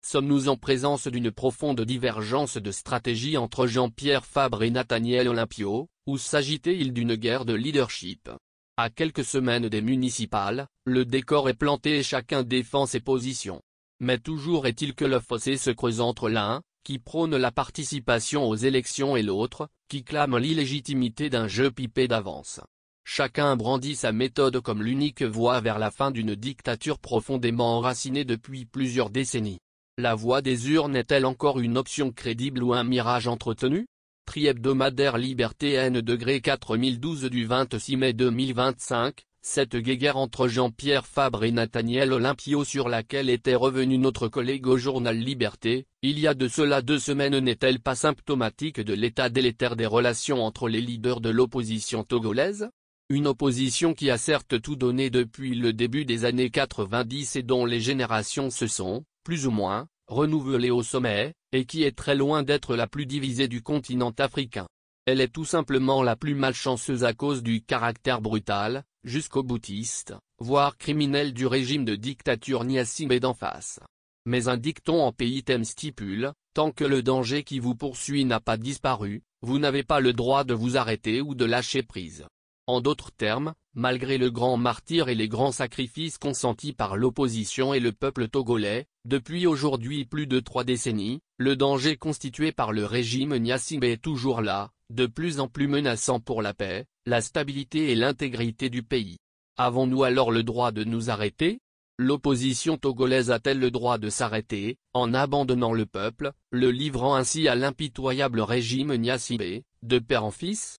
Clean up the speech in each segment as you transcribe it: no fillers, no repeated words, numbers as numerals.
Sommes-nous en présence d'une profonde divergence de stratégie entre Jean-Pierre Fabre et Nathaniel Olympio, ou s'agit-il d'une guerre de leadership? À quelques semaines des municipales, le décor est planté et chacun défend ses positions. Mais toujours est-il que le fossé se creuse entre l'un, qui prône la participation aux élections et l'autre, qui clame l'illégitimité d'un jeu pipé d'avance. Chacun brandit sa méthode comme l'unique voie vers la fin d'une dictature profondément enracinée depuis plusieurs décennies. La voie des urnes est-elle encore une option crédible ou un mirage entretenu? Tri-hebdomadaire Liberté N-4012 du 26 mai 2025, cette guéguerre entre Jean-Pierre Fabre et Nathaniel Olympio sur laquelle était revenu notre collègue au journal Liberté, il y a de cela 2 semaines n'est-elle pas symptomatique de l'état délétère des relations entre les leaders de l'opposition togolaise? Une opposition qui a certes tout donné depuis le début des années 90 et dont les générations se sont, plus ou moins, renouvelées au sommet, et qui est très loin d'être la plus divisée du continent africain. Elle est tout simplement la plus malchanceuse à cause du caractère brutal, jusqu'au boutiste, voire criminel du régime de dictature Gnassingbé d'en face. Mais un dicton en pays thème stipule, tant que le danger qui vous poursuit n'a pas disparu, vous n'avez pas le droit de vous arrêter ou de lâcher prise. En d'autres termes, malgré le grand martyre et les grands sacrifices consentis par l'opposition et le peuple togolais, depuis aujourd'hui plus de 3 décennies, le danger constitué par le régime Gnassingbé est toujours là, de plus en plus menaçant pour la paix, la stabilité et l'intégrité du pays. Avons-nous alors le droit de nous arrêter? L'opposition togolaise a-t-elle le droit de s'arrêter, en abandonnant le peuple, le livrant ainsi à l'impitoyable régime Gnassingbé, de père en fils?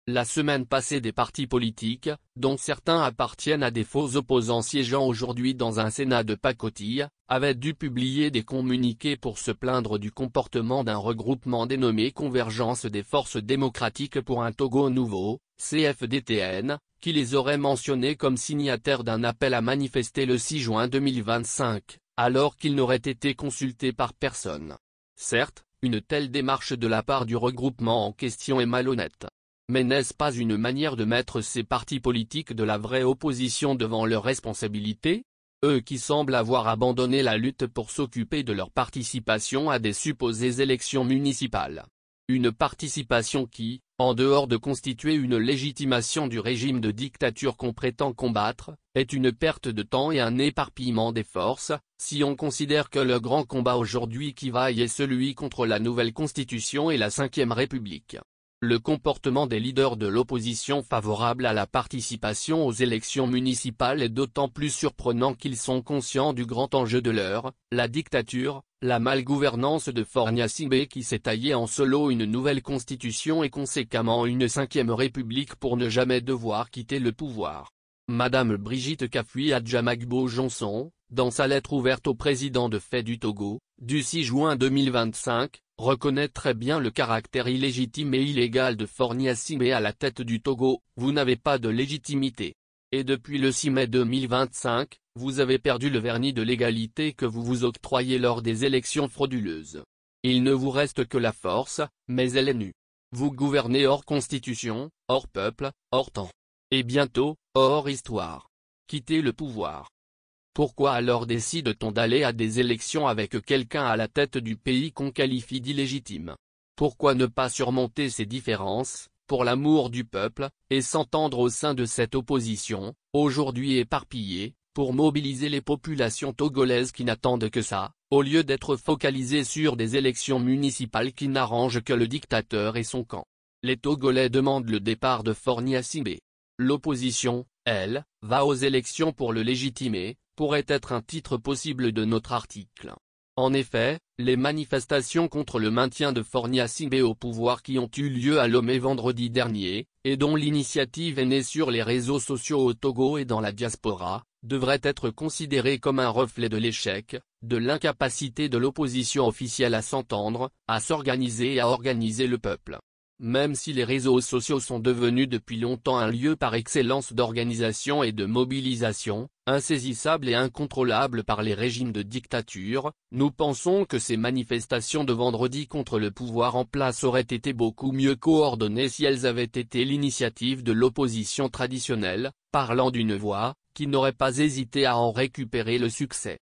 La semaine passée des partis politiques, dont certains appartiennent à des faux opposants siégeant aujourd'hui dans un Sénat de pacotille, avaient dû publier des communiqués pour se plaindre du comportement d'un regroupement dénommé Convergence des Forces Démocratiques pour un Togo Nouveau, CFDTN, qui les aurait mentionnés comme signataires d'un appel à manifester le 6 juin 2025, alors qu'ils n'auraient été consultés par personne. Certes, une telle démarche de la part du regroupement en question est malhonnête. Mais n'est-ce pas une manière de mettre ces partis politiques de la vraie opposition devant leurs responsabilités? Eux qui semblent avoir abandonné la lutte pour s'occuper de leur participation à des supposées élections municipales. Une participation qui, en dehors de constituer une légitimation du régime de dictature qu'on prétend combattre, est une perte de temps et un éparpillement des forces, si on considère que le grand combat aujourd'hui qui vaille est celui contre la nouvelle constitution et la 5e République. Le comportement des leaders de l'opposition favorable à la participation aux élections municipales est d'autant plus surprenant qu'ils sont conscients du grand enjeu de l'heure, la dictature, la malgouvernance de Faure Gnassingbé qui s'est taillé en solo une nouvelle constitution et conséquemment une 5e République pour ne jamais devoir quitter le pouvoir. Madame Brigitte Kafui Adjamagbo Johnson, dans sa lettre ouverte au président de fait du Togo, du 6 juin 2025, reconnaît très bien le caractère illégitime et illégal de Faure Gnassingbé à la tête du Togo, vous n'avez pas de légitimité. Et depuis le 6 mai 2025, vous avez perdu le vernis de l'égalité que vous vous octroyez lors des élections frauduleuses. Il ne vous reste que la force, mais elle est nue. Vous gouvernez hors constitution, hors peuple, hors temps. Et bientôt, hors histoire. Quittez le pouvoir. Pourquoi alors décide-t-on d'aller à des élections avec quelqu'un à la tête du pays qu'on qualifie d'illégitime? Pourquoi ne pas surmonter ces différences, pour l'amour du peuple, et s'entendre au sein de cette opposition, aujourd'hui éparpillée, pour mobiliser les populations togolaises qui n'attendent que ça, au lieu d'être focalisées sur des élections municipales qui n'arrangent que le dictateur et son camp? Les Togolais demandent le départ de Faure Gnassingbé. L'opposition, elle, va aux élections pour le légitimer, pourrait être un titre possible de notre article. En effet, les manifestations contre le maintien de Faure Gnassingbé au pouvoir qui ont eu lieu à Lomé vendredi dernier, et dont l'initiative est née sur les réseaux sociaux au Togo et dans la diaspora, devraient être considérées comme un reflet de l'échec, de l'incapacité de l'opposition officielle à s'entendre, à s'organiser et à organiser le peuple. Même si les réseaux sociaux sont devenus depuis longtemps un lieu par excellence d'organisation et de mobilisation, insaisissables et incontrôlables par les régimes de dictature, nous pensons que ces manifestations de vendredi contre le pouvoir en place auraient été beaucoup mieux coordonnées si elles avaient été l'initiative de l'opposition traditionnelle, parlant d'une voix, qui n'aurait pas hésité à en récupérer le succès.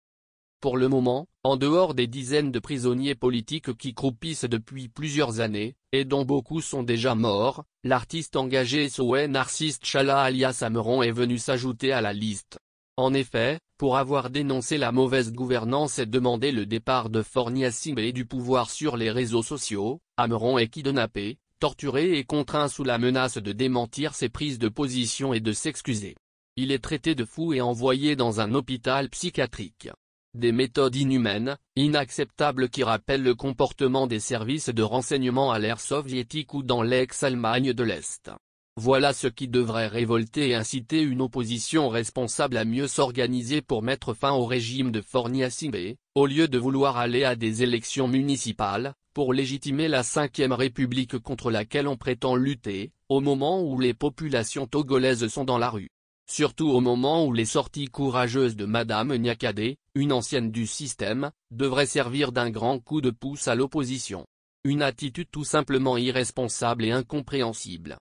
Pour le moment, en dehors des dizaines de prisonniers politiques qui croupissent depuis plusieurs années, et dont beaucoup sont déjà morts, l'artiste engagé SOS Narcisse Tchala alias Ameron est venu s'ajouter à la liste. En effet, pour avoir dénoncé la mauvaise gouvernance et demandé le départ de Fornia Simbé du pouvoir sur les réseaux sociaux, Ameron est kidnappé, torturé et contraint sous la menace de démentir ses prises de position et de s'excuser. Il est traité de fou et envoyé dans un hôpital psychiatrique. Des méthodes inhumaines, inacceptables qui rappellent le comportement des services de renseignement à l'ère soviétique ou dans l'ex-Allemagne de l'Est. Voilà ce qui devrait révolter et inciter une opposition responsable à mieux s'organiser pour mettre fin au régime de Fornia Simbé, au lieu de vouloir aller à des élections municipales, pour légitimer la 5e République contre laquelle on prétend lutter, au moment où les populations togolaises sont dans la rue. Surtout au moment où les sorties courageuses de Madame Niakhaté, une ancienne du système, devraient servir d'un grand coup de pouce à l'opposition. Une attitude tout simplement irresponsable et incompréhensible.